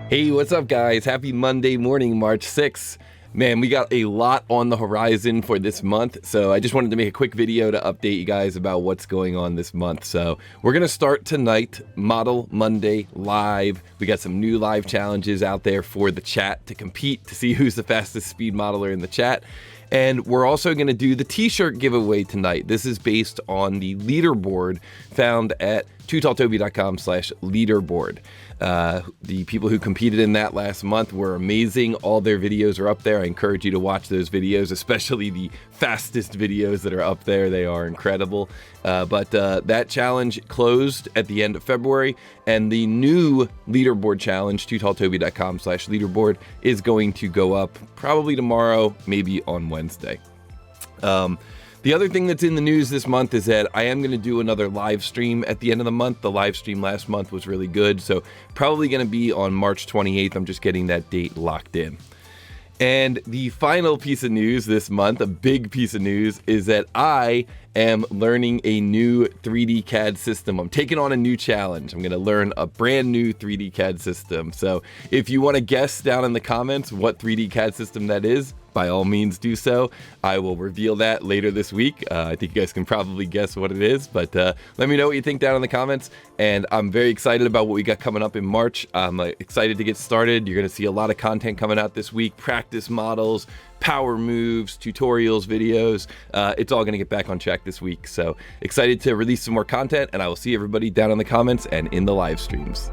Hey, what's up, guys? Happy Monday morning, March 6th. Man, we got a lot on the horizon for this month, so I just wanted to make a quick video to update you guys about what's going on this month. So we're going to start tonight, Model Monday Live. We got some new live challenges out there for the chat to compete to see who's the fastest speed modeler in the chat. And we're also going to do the t-shirt giveaway tonight. This is based on the leaderboard found at totaltoby.com/leaderboard. The people who competed in that last month were amazing. All their videos are up there. I encourage you to watch those videos, especially the fastest videos that are up there. They are incredible. But that challenge closed at the end of February, and the new leaderboard challenge, totaltoby.com/leaderboard, is going to go up probably tomorrow, maybe on Wednesday. The other thing that's in the news this month is that I am going to do another live stream at the end of the month. The live stream last month was really good, so probably going to be on March 28th. I'm just getting that date locked in. And the final piece of news this month, a big piece of news, is that I am learning a new 3D CAD system. I'm taking on a new challenge. I'm going to learn a brand new 3D CAD system. So if you want to guess down in the comments what 3D CAD system that is, by all means do so. I will reveal that later this week. I think you guys can probably guess what it is, but let me know what you think down in the comments. And I'm very excited about what we got coming up in March. I'm excited to get started. You're going to see a lot of content coming out this week, practice models, power moves, tutorials, videos. It's all going to get back on track this week. So excited to release some more content, and I will see everybody down in the comments and in the live streams.